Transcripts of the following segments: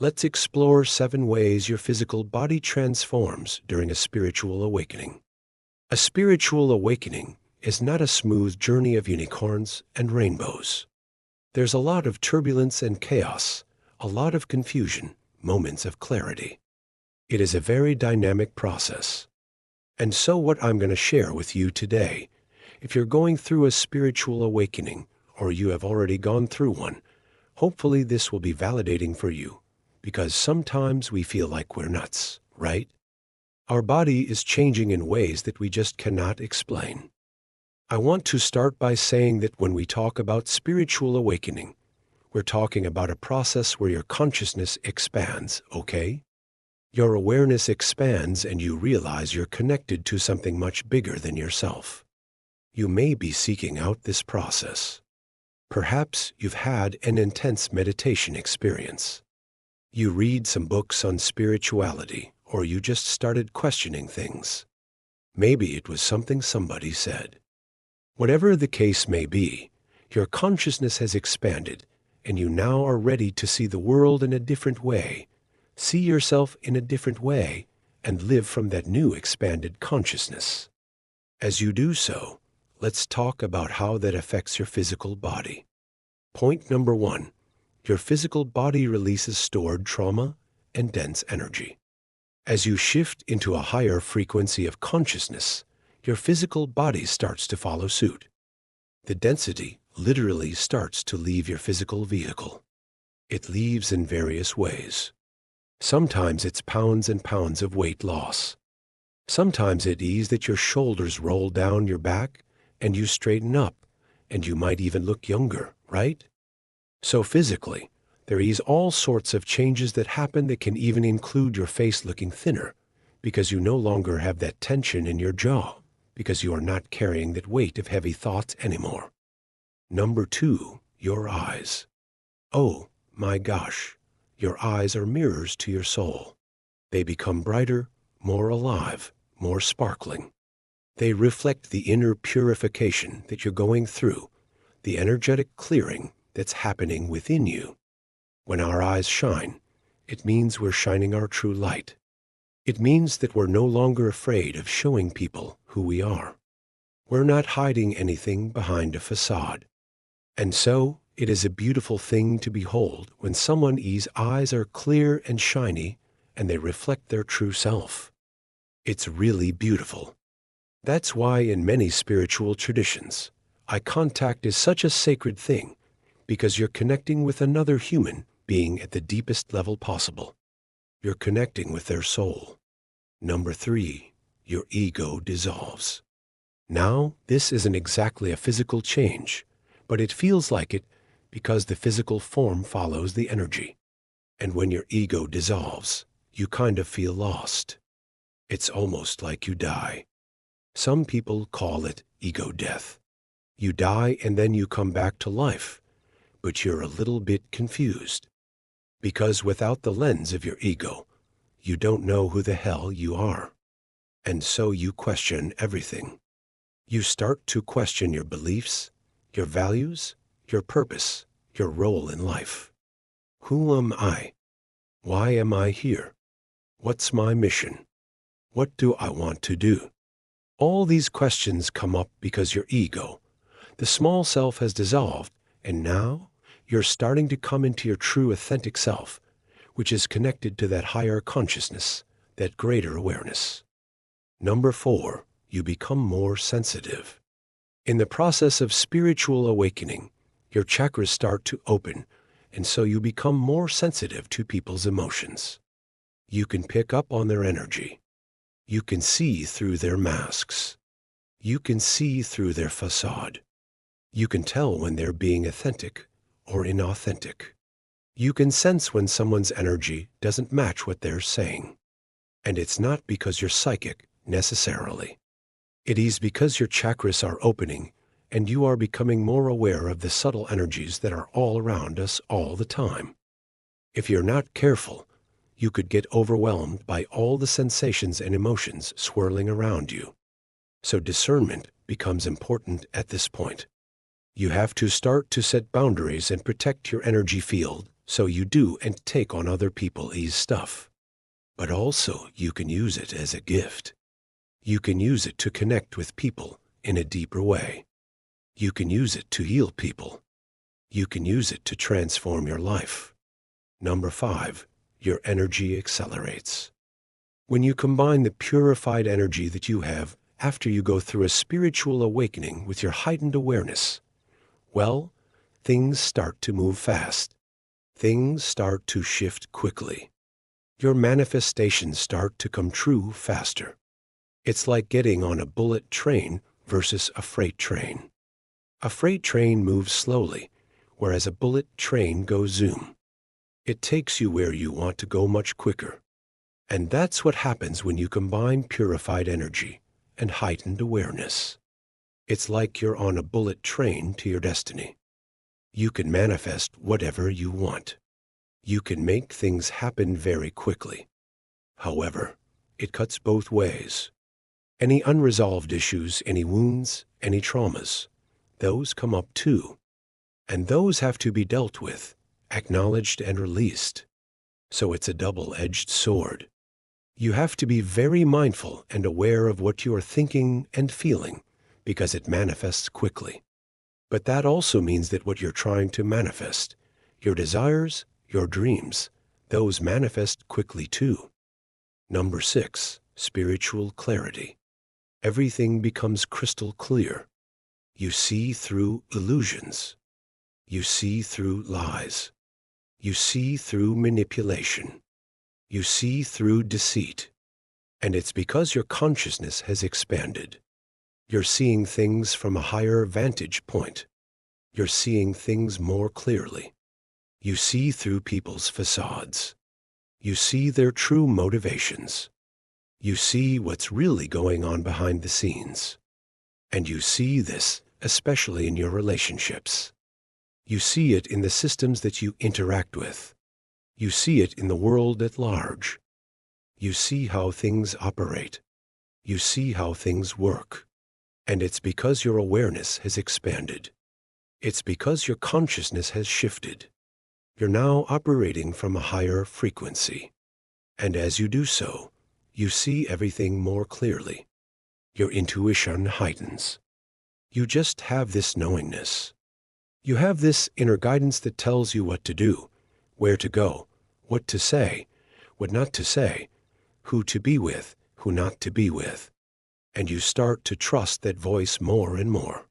let's explore 7 ways your physical body transforms during a spiritual awakening. A spiritual awakening is not a smooth journey of unicorns and rainbows. There's a lot of turbulence and chaos, a lot of confusion, moments of clarity. It is a very dynamic process. And so what I'm going to share with you today, if you're going through a spiritual awakening or you have already gone through one, hopefully this will be validating for you, because sometimes we feel like we're nuts, right? Our body is changing in ways that we just cannot explain. I want to start by saying that when we talk about spiritual awakening, we're talking about a process where your consciousness expands, okay? Your awareness expands and you realize you're connected to something much bigger than yourself. You may be seeking out this process. Perhaps you've had an intense meditation experience. You read some books on spirituality, or you just started questioning things. Maybe it was something somebody said. Whatever the case may be, your consciousness has expanded, and you now are ready to see the world in a different way, see yourself in a different way, and live from that new expanded consciousness. As you do so, let's talk about how that affects your physical body. Point number 1, your physical body releases stored trauma and dense energy. As you shift into a higher frequency of consciousness, your physical body starts to follow suit. The density literally starts to leave your physical vehicle. It leaves in various ways. Sometimes it's pounds and pounds of weight loss. Sometimes it is that your shoulders roll down your back and you straighten up, and you might even look younger, right? So physically, there is all sorts of changes that happen that can even include your face looking thinner, because you no longer have that tension in your jaw, because you are not carrying that weight of heavy thoughts anymore. Number 2, your eyes. Oh my gosh, your eyes are mirrors to your soul. They become brighter, more alive, more sparkling. They reflect the inner purification that you're going through, the energetic clearing that's happening within you. When our eyes shine, it means we're shining our true light. It means that we're no longer afraid of showing people who we are. We're not hiding anything behind a facade. And so, it is a beautiful thing to behold when someone's eyes are clear and shiny and they reflect their true self. It's really beautiful. That's why in many spiritual traditions, eye contact is such a sacred thing, because you're connecting with another human being at the deepest level possible. You're connecting with their soul. Number 3, your ego dissolves. Now, this isn't exactly a physical change, but it feels like it because the physical form follows the energy. And when your ego dissolves, you kind of feel lost. It's almost like you die. Some people call it ego death. You die and then you come back to life, but you're a little bit confused. Because without the lens of your ego, you don't know who the hell you are. And so you question everything. You start to question your beliefs, your values, your purpose, your role in life. Who am I? Why am I here? What's my mission? What do I want to do? All these questions come up because your ego, the small self, has dissolved, and now you're starting to come into your true authentic self, which is connected to that higher consciousness, that greater awareness. Number 4, you become more sensitive. In the process of spiritual awakening, your chakras start to open, and so you become more sensitive to people's emotions. You can pick up on their energy. You can see through their masks. You can see through their facade. You can tell when they're being authentic or inauthentic. You can sense when someone's energy doesn't match what they're saying. And it's not because you're psychic, necessarily. It is because your chakras are opening and you are becoming more aware of the subtle energies that are all around us all the time. If you're not careful, you could get overwhelmed by all the sensations and emotions swirling around you. So discernment becomes important at this point. You have to start to set boundaries and protect your energy field So you do and take on other people's stuff. But also you can use it as a gift. You can use it to connect with people in a deeper way. You can use it to heal people. You can use it to transform your life. Number 5, your energy accelerates. When you combine the purified energy that you have after you go through a spiritual awakening with your heightened awareness, well, things start to move fast. Things start to shift quickly. Your manifestations start to come true faster. It's like getting on a bullet train versus a freight train. A freight train moves slowly, whereas a bullet train goes zoom. It takes you where you want to go much quicker. And that's what happens when you combine purified energy and heightened awareness. It's like you're on a bullet train to your destiny. You can manifest whatever you want. You can make things happen very quickly. However, it cuts both ways. Any unresolved issues, any wounds, any traumas, those come up too. And those have to be dealt with, acknowledged and released. So it's a double-edged sword. You have to be very mindful and aware of what you are thinking and feeling because it manifests quickly. But that also means that what you're trying to manifest, your desires, your dreams, those manifest quickly too. Number 6, spiritual clarity. Everything becomes crystal clear. You see through illusions. You see through lies. You see through manipulation. You see through deceit. And it's because your consciousness has expanded. You're seeing things from a higher vantage point. You're seeing things more clearly. You see through people's facades. You see their true motivations. You see what's really going on behind the scenes. And you see this especially in your relationships. You see it in the systems that you interact with. You see it in the world at large. You see how things operate. You see how things work. And it's because your awareness has expanded. It's because your consciousness has shifted. You're now operating from a higher frequency. And as you do so, you see everything more clearly. Your intuition heightens. You just have this knowingness. You have this inner guidance that tells you what to do, where to go, what to say, what not to say, who to be with, who not to be with. And you start to trust that voice more and more.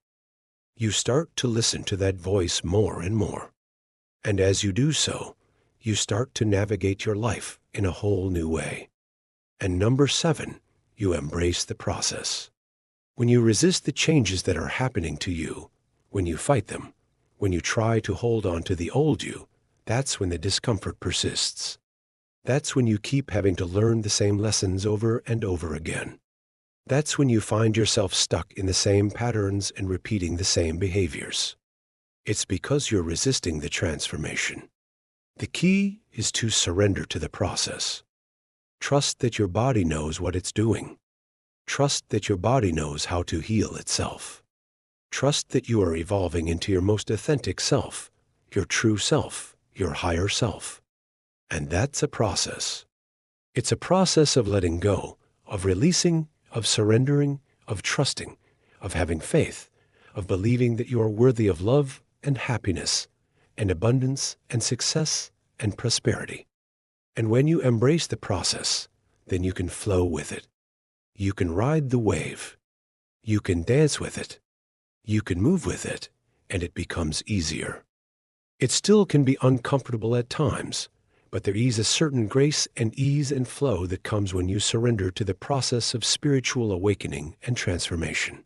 You start to listen to that voice more and more. And as you do so, you start to navigate your life in a whole new way. And number 7, you embrace the process. When you resist the changes that are happening to you, when you fight them, when you try to hold on to the old you, that's when the discomfort persists. That's when you keep having to learn the same lessons over and over again. That's when you find yourself stuck in the same patterns and repeating the same behaviors. It's because you're resisting the transformation. The key is to surrender to the process. Trust that your body knows what it's doing. Trust that your body knows how to heal itself. Trust that you are evolving into your most authentic self, your true self, your higher self. And that's a process. It's a process of letting go, of releasing, of surrendering, of trusting, of having faith, of believing that you are worthy of love and happiness, and abundance and success and prosperity. And when you embrace the process, then you can flow with it. You can ride the wave. You can dance with it. You can move with it, and it becomes easier. It still can be uncomfortable at times, but there is a certain grace and ease and flow that comes when you surrender to the process of spiritual awakening and transformation.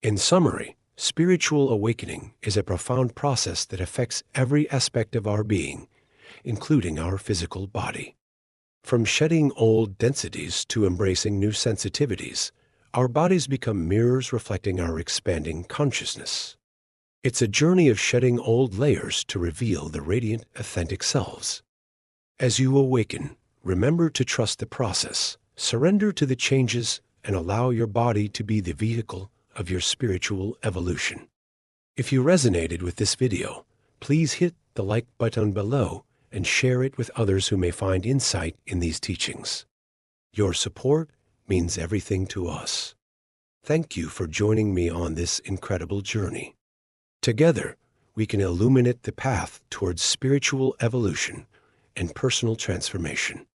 In summary, spiritual awakening is a profound process that affects every aspect of our being, including our physical body. From shedding old densities to embracing new sensitivities, our bodies become mirrors reflecting our expanding consciousness. It's a journey of shedding old layers to reveal the radiant, authentic selves. As you awaken, remember to trust the process, surrender to the changes, and allow your body to be the vehicle of your spiritual evolution. If you resonated with this video, please hit the like button below and share it with others who may find insight in these teachings. Your support means everything to us. Thank you for joining me on this incredible journey. Together, we can illuminate the path towards spiritual evolution and personal transformation.